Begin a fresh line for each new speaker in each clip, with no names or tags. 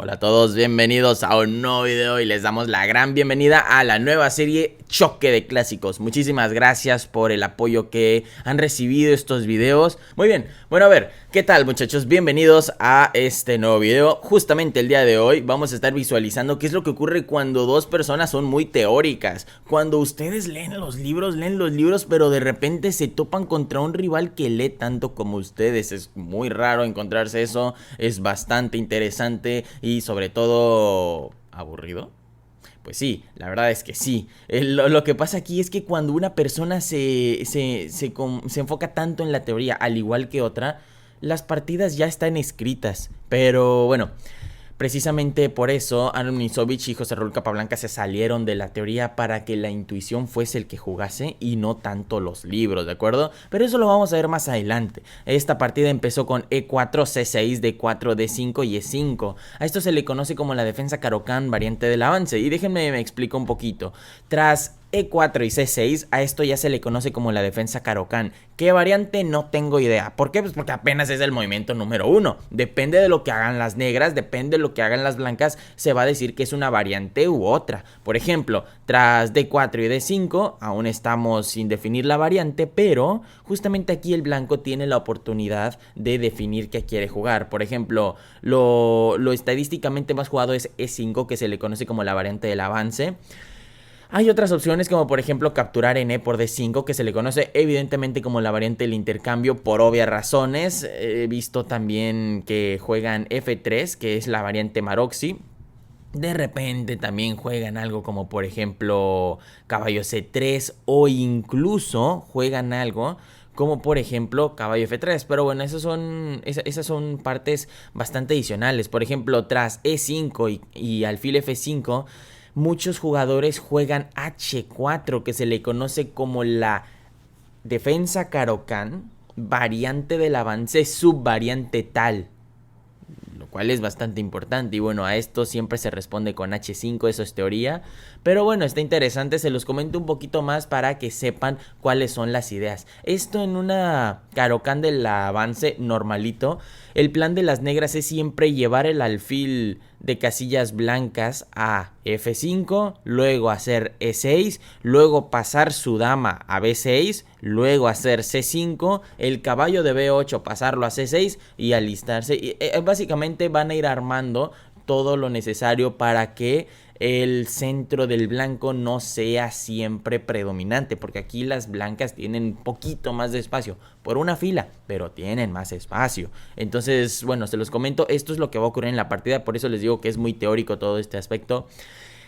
Hola a todos, bienvenidos a un nuevo video y les damos la gran bienvenida a la nueva serie Choque de Clásicos. Muchísimas gracias por el apoyo que han recibido estos videos. Muy bien, bueno, a ver, ¿qué tal, muchachos? Bienvenidos a este nuevo video. Justamente el día de hoy vamos a estar visualizando qué es lo que ocurre cuando dos personas son muy teóricas. Cuando ustedes leen los libros, pero de repente se topan contra un rival que lee tanto como ustedes. Es muy raro encontrarse eso, es bastante interesante y sobre todo aburrido. Pues sí, la verdad es que sí. Lo que pasa aquí es que cuando una persona se enfoca tanto en la teoría, al igual que otra, las partidas ya están escritas. Pero bueno, precisamente por eso Aaron Nisovich y José Raúl Capablanca se salieron de la teoría para que la intuición fuese el que jugase y no tanto los libros, ¿de acuerdo? Pero eso lo vamos a ver más adelante. Esta partida empezó con E4, C6, D4, D5 y E5. A esto se le conoce como la defensa Caro-Kann variante del avance. Y déjenme me explico un poquito. Tras E4 y C6, a esto ya se le conoce como la defensa Caro-Kann. ¿Qué variante? No tengo idea. ¿Por qué? Pues porque apenas es el movimiento número 1. Depende de lo que hagan las negras, depende de lo que hagan las blancas, se va a decir que es una variante u otra. Por ejemplo, tras D4 y D5, aún estamos sin definir la variante, pero justamente aquí el blanco tiene la oportunidad de definir qué quiere jugar. Por ejemplo, lo estadísticamente más jugado es E5, que se le conoce como la variante del avance. Hay otras opciones como por ejemplo capturar en E por D5, que se le conoce evidentemente como la variante del intercambio por obvias razones. He visto también que juegan F3, que es la variante Maroczy. De repente también juegan algo como por ejemplo caballo C3 o incluso juegan algo como por ejemplo caballo F3, pero bueno, esas son partes bastante adicionales. Por ejemplo, tras E5 y alfil F5, muchos jugadores juegan H4, que se le conoce como la defensa Caro-Kann, variante del avance, subvariante tal, lo cual es bastante importante. Y bueno, a esto siempre se responde con H5, eso es teoría. Pero bueno, está interesante, se los comento un poquito más para que sepan cuáles son las ideas. Esto en una Caro-Kann del avance normalito, el plan de las negras es siempre llevar el alfil de casillas blancas a F5, luego hacer E6, luego pasar su dama a B6, luego hacer C5, el caballo de B8 pasarlo a C6 y alistarse. Y, básicamente van a ir armando todo lo necesario para que el centro del blanco no sea siempre predominante, porque aquí las blancas tienen un poquito más de espacio por una fila, pero tienen más espacio. Entonces, bueno, se los comento, esto es lo que va a ocurrir en la partida, por eso les digo que es muy teórico todo este aspecto.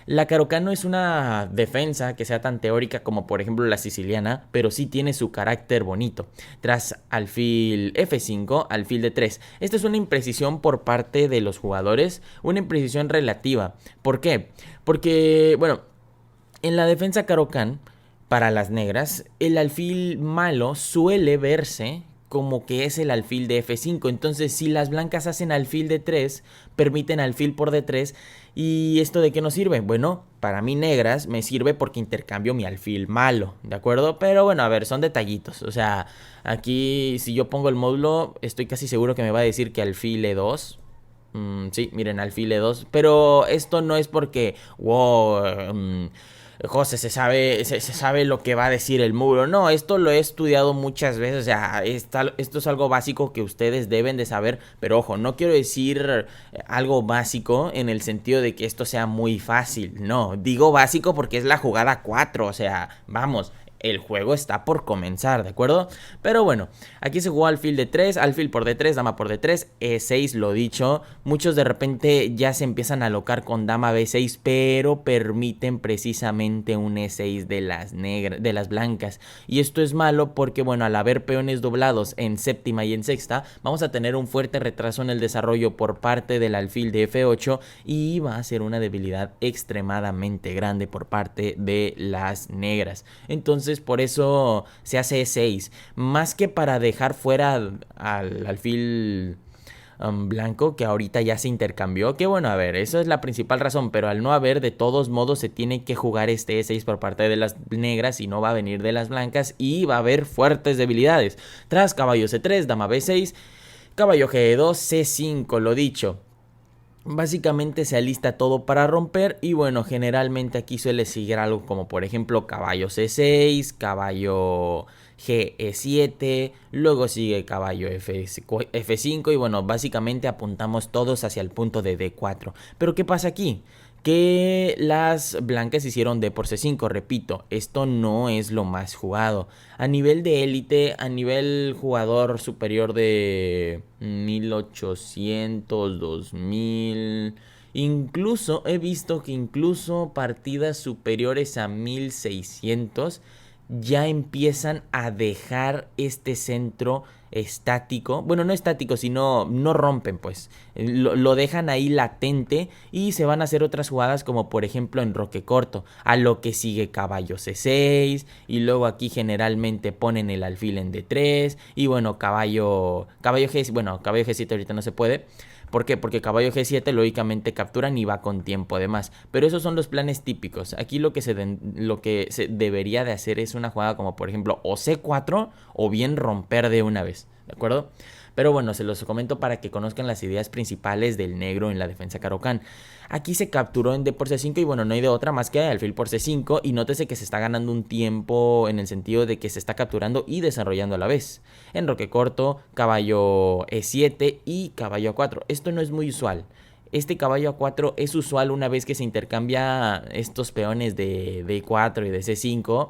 La Caro-Kann no es una defensa que sea tan teórica como por ejemplo la siciliana, pero sí tiene su carácter bonito. Tras alfil F5, alfil D3. Esta es una imprecisión por parte de los jugadores, una imprecisión relativa. ¿Por qué? Porque, bueno, en la defensa Caro-Kann, para las negras, el alfil malo suele verse como que es el alfil de F5. Entonces, si las blancas hacen alfil de 3, permiten alfil por D3. ¿Y esto de qué nos sirve? Bueno, para mí negras me sirve porque intercambio mi alfil malo, ¿de acuerdo? Pero bueno, a ver, son detallitos. O sea, aquí si yo pongo el módulo, estoy casi seguro que me va a decir que alfil E2. Sí, miren, alfil E2. Pero esto no es porque, wow, José, se sabe lo que va a decir el muro. No, esto lo he estudiado muchas veces. O sea, esto es algo básico que ustedes deben de saber. Pero ojo, no quiero decir algo básico en el sentido de que esto sea muy fácil. No, digo básico porque es la jugada 4. O sea, vamos, el juego está por comenzar, ¿de acuerdo? Pero bueno, aquí se jugó alfil de 3, alfil por D3, dama por D3, E6, lo dicho. Muchos de repente ya se empiezan a alocar con dama B6, pero permiten precisamente un E6 de las blancas. Y esto es malo porque, bueno, al haber peones doblados en séptima y en sexta, vamos a tener un fuerte retraso en el desarrollo por parte del alfil de F8 y va a ser una debilidad extremadamente grande por parte de las negras. Entonces, por eso se hace E6, más que para dejar fuera al alfil blanco, que ahorita ya se intercambió, que bueno, a ver, eso es la principal razón, pero al no haber, de todos modos se tiene que jugar este E6 por parte de las negras y no va a venir de las blancas y va a haber fuertes debilidades. Tras caballo C3, dama B6, caballo G2, C5, lo dicho. Básicamente se alista todo para romper y bueno, generalmente aquí suele seguir algo como por ejemplo caballo C6, caballo G7, luego sigue caballo F5 y bueno, básicamente apuntamos todos hacia el punto de D4. Pero ¿qué pasa aquí? Que las blancas hicieron D por C5, repito, esto no es lo más jugado. A nivel de élite, a nivel jugador superior de 1800, 2000, incluso he visto que incluso partidas superiores a 1600 ya empiezan a dejar este centro estático, bueno, no estático, sino no rompen, pues lo dejan ahí latente y se van a hacer otras jugadas como por ejemplo en roque corto, a lo que sigue caballo C6 y luego aquí generalmente ponen el alfil en D3 y bueno, caballo G, bueno, caballo G7 ahorita no se puede. ¿Por qué? Porque caballo G7 lógicamente capturan y va con tiempo de más. Pero esos son los planes típicos. Aquí lo que se debería de hacer es una jugada como por ejemplo o C4 o bien romper de una vez. ¿De acuerdo? Pero bueno, se los comento para que conozcan las ideas principales del negro en la defensa Caro-Kann. Aquí se capturó en D por C5 y bueno, no hay de otra más que alfil por C5 y nótese que se está ganando un tiempo en el sentido de que se está capturando y desarrollando a la vez. En roque corto, caballo E7 y caballo A4. Esto no es muy usual. Este caballo A4 es usual una vez que se intercambia estos peones de D4 y de C5.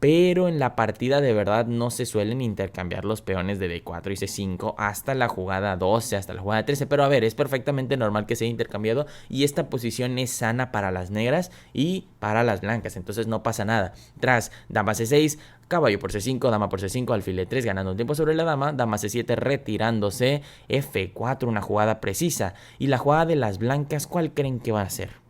Pero en la partida de verdad no se suelen intercambiar los peones de D4 y C5 hasta la jugada 12, hasta la jugada 13. Pero a ver, es perfectamente normal que sea intercambiado y esta posición es sana para las negras y para las blancas. Entonces no pasa nada. Tras dama C6, caballo por C5, dama por C5, alfil E3 ganando un tiempo sobre la dama, dama C7 retirándose, F4, una jugada precisa. Y la jugada de las blancas, ¿cuál creen que va a ser?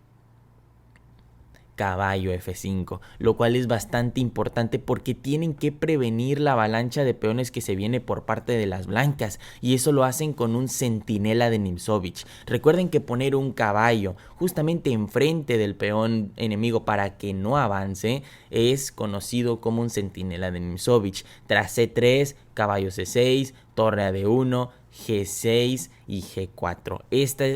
Caballo F5, lo cual es bastante importante porque tienen que prevenir la avalancha de peones que se viene por parte de las blancas y eso lo hacen con un centinela de Nimzovich. Recuerden que poner un caballo justamente enfrente del peón enemigo para que no avance es conocido como un centinela de Nimzovich. Tras C3, caballo C6, torre a D1, G6 y G4. Esta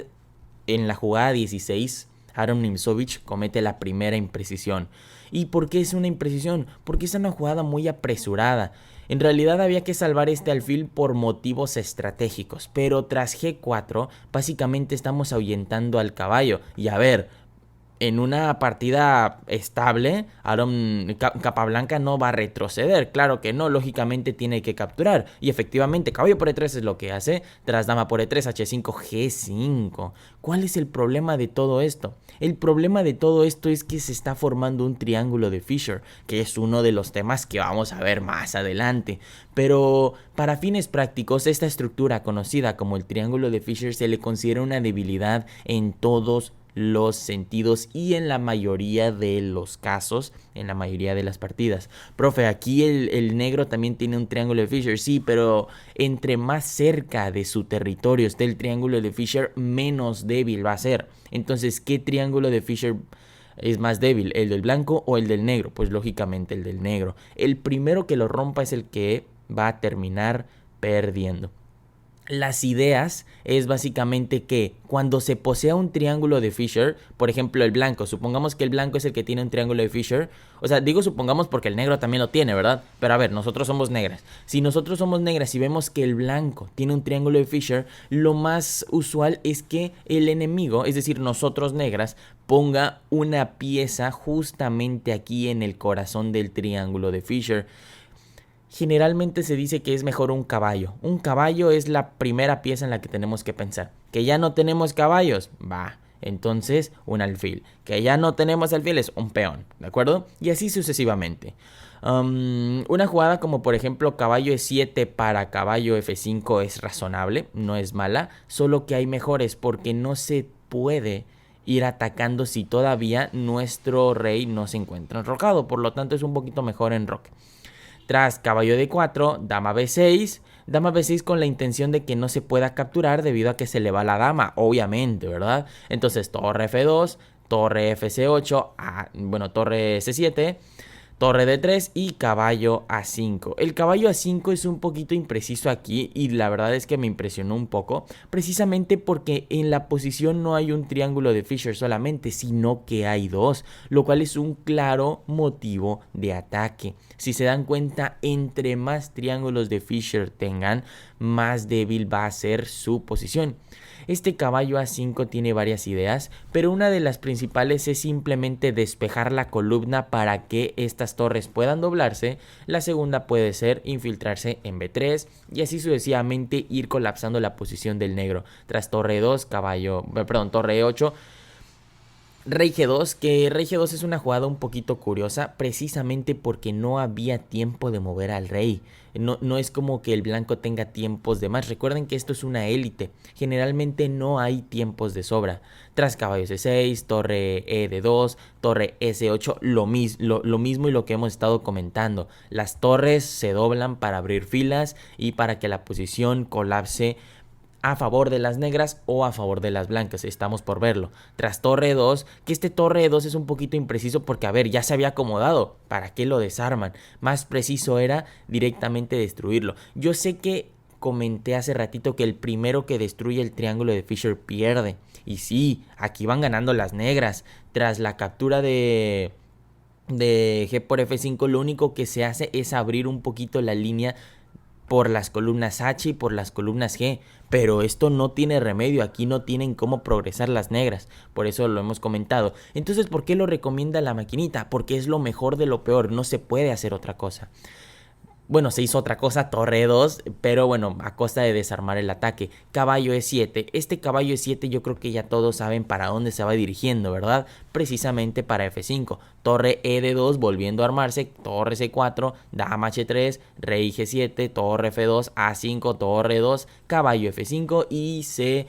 en la jugada 16 Aaron Nimzovich comete la primera imprecisión. ¿Y por qué es una imprecisión? Porque es una jugada muy apresurada. En realidad había que salvar este alfil por motivos estratégicos, pero tras G4 básicamente estamos ahuyentando al caballo. Y a ver, en una partida estable, Capablanca no va a retroceder. Claro que no, lógicamente tiene que capturar. Y efectivamente, caballo por E3 es lo que hace. Tras dama por E3, H5, G5. ¿Cuál es el problema de todo esto? El problema de todo esto es que se está formando un triángulo de Fisher, que es uno de los temas que vamos a ver más adelante. Pero para fines prácticos, esta estructura conocida como el triángulo de Fisher se le considera una debilidad en todos los sentidos y en la mayoría de los casos, en la mayoría de las partidas. Profe, aquí el negro también tiene un triángulo de Fisher, sí, pero entre más cerca de su territorio esté el triángulo de Fisher, menos débil va a ser. Entonces, ¿qué triángulo de Fisher es más débil? ¿El del blanco o el del negro? Pues lógicamente el del negro. El primero que lo rompa es el que va a terminar perdiendo. Las ideas es básicamente que cuando se posea un triángulo de Fisher, por ejemplo el blanco, supongamos que el blanco es el que tiene un triángulo de Fisher, o sea, digo supongamos porque el negro también lo tiene, ¿verdad? Pero a ver, nosotros somos negras. Si nosotros somos negras y vemos que el blanco tiene un triángulo de Fisher, lo más usual es que el enemigo, es decir, nosotros negras, ponga una pieza justamente aquí en el corazón del triángulo de Fisher. Generalmente se dice que es mejor un caballo. Un caballo es la primera pieza en la que tenemos que pensar. Que ya no tenemos caballos, va, entonces un alfil. Que ya no tenemos alfiles, un peón, ¿de acuerdo? Y así sucesivamente. Una jugada como por ejemplo caballo E7 para caballo F5 es razonable, no es mala. Solo que hay mejores porque no se puede ir atacando si todavía nuestro rey no se encuentra enrocado. Por lo tanto es un poquito mejor en roque. Tras caballo D4, dama B6. Dama B6 con la intención de que no se pueda capturar debido a que se le va la dama, obviamente, ¿verdad? Entonces torre F2, torre FC8, bueno, torre C7. torre D3 y caballo A5. El caballo A5 es un poquito impreciso aquí y la verdad es que me impresionó un poco, precisamente porque en la posición no hay un triángulo de Fisher solamente, sino que hay dos, lo cual es un claro motivo de ataque. Si se dan cuenta, entre más triángulos de Fisher tengan, más débil va a ser su posición. Este caballo A5 tiene varias ideas, pero una de las principales es simplemente despejar la columna para que estas torres puedan doblarse. La segunda puede ser infiltrarse en B3 y así sucesivamente ir colapsando la posición del negro. Tras torre 2, torre 8, Rey G2, que Rey G2 es una jugada un poquito curiosa, precisamente porque no había tiempo de mover al rey. No es como que el blanco tenga tiempos de más. Recuerden que esto es una élite. Generalmente no hay tiempos de sobra. Tras caballo C6, torre E de 2, torre S8, lo mismo y lo que hemos estado comentando. Las torres se doblan para abrir filas y para que la posición colapse a favor de las negras o a favor de las blancas, estamos por verlo. Tras torre 2, que este torre 2 es un poquito impreciso porque a ver, ya se había acomodado, ¿para qué lo desarman? Más preciso era directamente destruirlo. Yo sé que comenté hace ratito que el primero que destruye el triángulo de Fisher pierde, y sí, aquí van ganando las negras. Tras la captura de G por F5, lo único que se hace es abrir un poquito la línea por las columnas H y por las columnas G, pero esto no tiene remedio, aquí no tienen cómo progresar las negras, por eso lo hemos comentado. Entonces, ¿por qué lo recomienda la maquinita? Porque es lo mejor de lo peor, no se puede hacer otra cosa. Bueno, se hizo otra cosa, torre 2, pero bueno, a costa de desarmar el ataque. Caballo E7. Este caballo E7 yo creo que ya todos saben para dónde se va dirigiendo, ¿verdad? Precisamente para F5. Torre E de 2 volviendo a armarse. Torre C4, dama H3, rey G7, torre F2, A5, torre 2, caballo F5 y se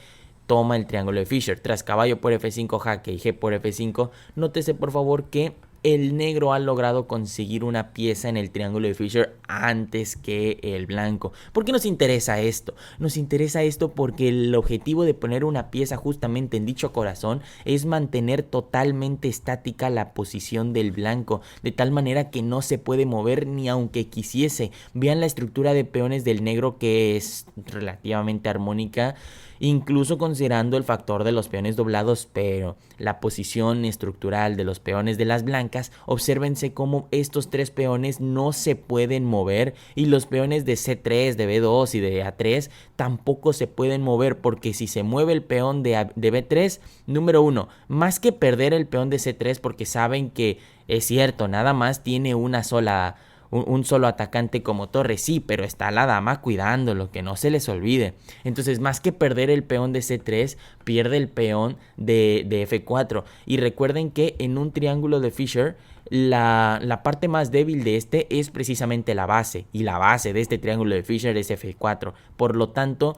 toma el triángulo de Fisher. Tras caballo por F5 jaque y G por F5, nótese por favor que el negro ha logrado conseguir una pieza en el triángulo de Fisher antes que el blanco. ¿Por qué nos interesa esto? Nos interesa esto porque el objetivo de poner una pieza justamente en dicho corazón es mantener totalmente estática la posición del blanco, de tal manera que no se puede mover ni aunque quisiese. Vean la estructura de peones del negro, que es relativamente armónica, incluso considerando el factor de los peones doblados, pero la posición estructural de los peones de las blancas, obsérvense cómo estos tres peones no se pueden mover y los peones de C3, de B2 y de A3 tampoco se pueden mover, porque si se mueve el peón de B3, número uno, más que perder el peón de C3, porque saben que es cierto, nada más tiene un solo atacante como torre, sí, pero está la dama cuidándolo, que no se les olvide. Entonces, más que perder el peón de C3, pierde el peón de F4. Y recuerden que en un triángulo de Fisher, la parte más débil de este es precisamente la base, y la base de este triángulo de Fisher es F4. Por lo tanto,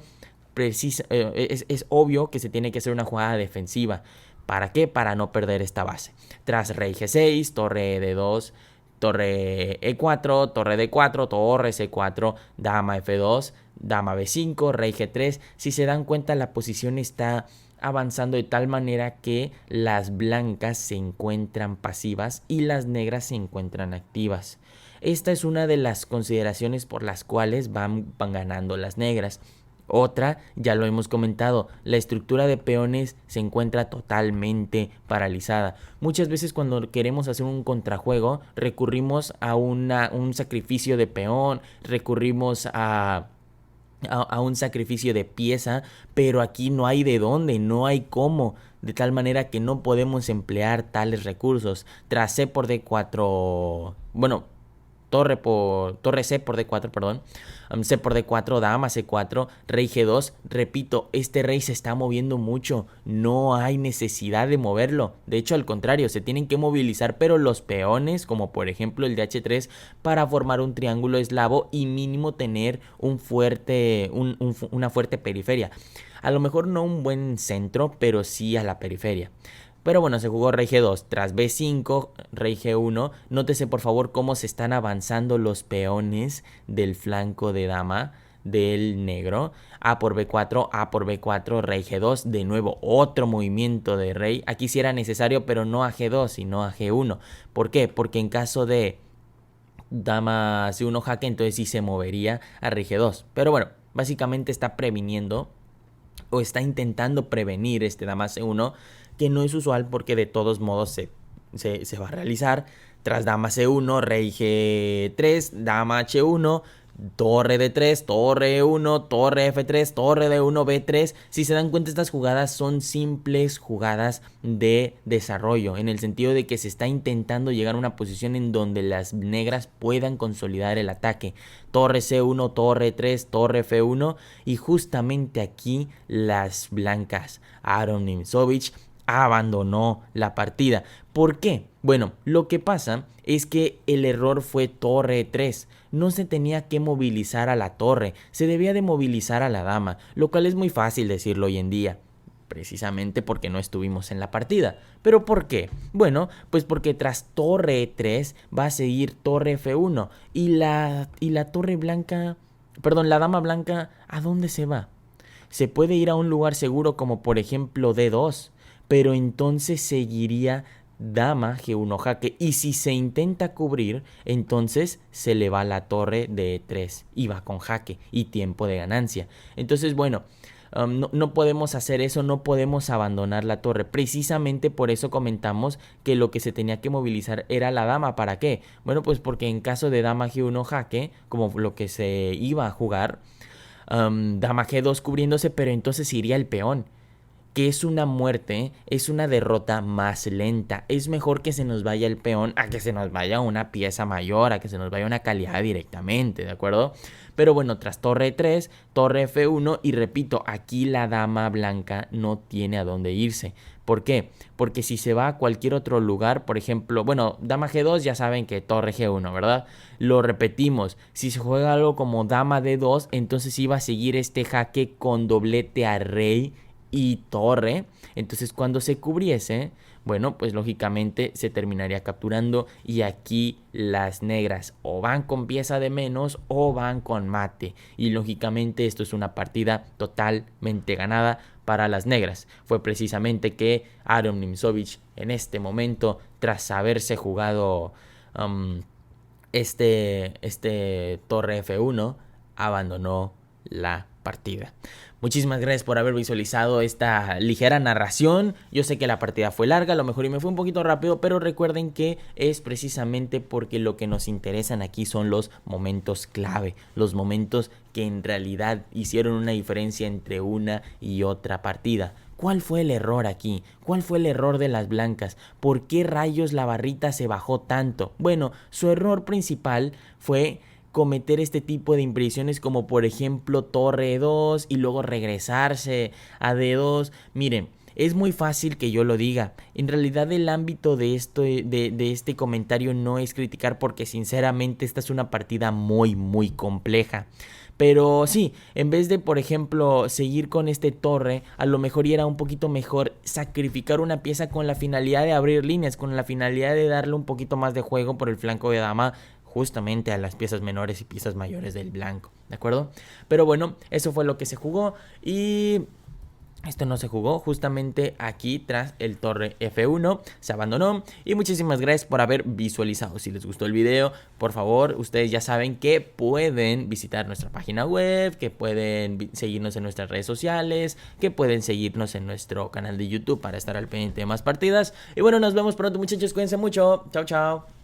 es obvio que se tiene que hacer una jugada defensiva. ¿Para qué? Para no perder esta base. Tras rey G6, torre D2, torre E4, torre D4, torre C4, dama F2, dama B5, rey G3. Si se dan cuenta, la posición está avanzando de tal manera que las blancas se encuentran pasivas y las negras se encuentran activas. Esta es una de las consideraciones por las cuales van ganando las negras. Otra, ya lo hemos comentado, la estructura de peones se encuentra totalmente paralizada. Muchas veces cuando queremos hacer un contrajuego recurrimos a un sacrificio de peón, recurrimos a un sacrificio de pieza, pero aquí no hay de dónde, no hay cómo, de tal manera que no podemos emplear tales recursos. Tras C por D4, torre C por D4, perdón. C por D4, dama C4, rey G2. Repito, este rey se está moviendo mucho. No hay necesidad de moverlo. De hecho, al contrario, se tienen que movilizar, pero los peones, como por ejemplo el de H3, para formar un triángulo eslavo y mínimo tener una fuerte periferia. A lo mejor no un buen centro, pero sí a la periferia. Pero bueno, se jugó rey G2, tras B5, rey G1. Nótese por favor cómo se están avanzando los peones del flanco de dama del negro. A por B4, A por B4, rey G2. De nuevo, otro movimiento de rey. Aquí sí era necesario, pero no a G2, sino a G1. ¿Por qué? Porque en caso de dama C1 jaque, entonces sí se movería a rey G2. Pero bueno, básicamente está previniendo o está intentando prevenir este dama C1, que no es usual porque de todos modos se va a realizar. Tras dama C1, rey G3, dama H1, torre D3, torre E1, torre F3, torre D1, B3. Si se dan cuenta, estas jugadas son simples jugadas de desarrollo, en el sentido de que se está intentando llegar a una posición en donde las negras puedan consolidar el ataque. Torre C1, torre 3, torre F1, y justamente aquí las blancas, Aaron Nimzowitsch, abandonó la partida. ¿Por qué? Bueno, lo que pasa es que el error fue torre 3. No se tenía que movilizar a la torre, se debía de movilizar a la dama, lo cual es muy fácil decirlo hoy en día, precisamente porque no estuvimos en la partida. ¿Pero por qué? Bueno, pues porque tras torre 3 va a seguir torre F1 y la torre blanca, perdón, la dama blanca, ¿a dónde se va? Se puede ir a un lugar seguro como por ejemplo D2, pero entonces seguiría dama G1 jaque, y si se intenta cubrir, entonces se le va la torre de E3 y va con jaque y tiempo de ganancia. Entonces bueno, no podemos hacer eso, no podemos abandonar la torre. Precisamente por eso comentamos que lo que se tenía que movilizar era la dama. ¿Para qué? Bueno, pues porque en caso de dama G1 jaque, como lo que se iba a jugar, dama G2 cubriéndose, pero entonces iría el peón, que es una muerte, es una derrota más lenta. Es mejor que se nos vaya el peón a que se nos vaya una pieza mayor, a que se nos vaya una calidad directamente, ¿de acuerdo? Pero bueno, tras torre 3, torre F1, y repito, aquí la dama blanca no tiene a dónde irse. ¿Por qué? Porque si se va a cualquier otro lugar, por ejemplo, bueno, dama G2 ya saben que torre G1, ¿verdad? Lo repetimos, si se juega algo como dama D2, entonces iba a seguir este jaque con doblete a rey y torre. Entonces cuando se cubriese, bueno, pues lógicamente se terminaría capturando, y aquí las negras o van con pieza de menos o van con mate, y lógicamente esto es una partida totalmente ganada para las negras. Fue precisamente que Aaron Nimzowitsch en este momento, tras haberse jugado este torre F1, abandonó la partida. Muchísimas gracias por haber visualizado esta ligera narración. Yo sé que la partida fue larga, a lo mejor y me fue un poquito rápido, pero recuerden que es precisamente porque lo que nos interesan aquí son los momentos clave, los momentos que en realidad hicieron una diferencia entre una y otra partida. ¿Cuál fue el error aquí? ¿Cuál fue el error de las blancas? ¿Por qué rayos la barrita se bajó tanto? Bueno, su error principal fue cometer este tipo de impresiones, como por ejemplo torre 2 y luego regresarse a D2. Miren, es muy fácil que yo lo diga. En realidad el ámbito de este comentario no es criticar, porque sinceramente esta es una partida muy compleja. Pero sí, en vez de, por ejemplo, seguir con este torre, a lo mejor era un poquito mejor sacrificar una pieza con la finalidad de abrir líneas, con la finalidad de darle un poquito más de juego por el flanco de dama, justamente a las piezas menores y piezas mayores del blanco, ¿de acuerdo? Pero bueno, eso fue lo que se jugó, y esto no se jugó justamente aquí tras el torre F1, se abandonó. Y muchísimas gracias por haber visualizado. Si les gustó el video, por favor, ustedes ya saben que pueden visitar nuestra página web, que pueden seguirnos en nuestras redes sociales, que pueden seguirnos en nuestro canal de YouTube para estar al pendiente de más partidas. Y bueno, nos vemos pronto, muchachos, cuídense mucho, chao chao.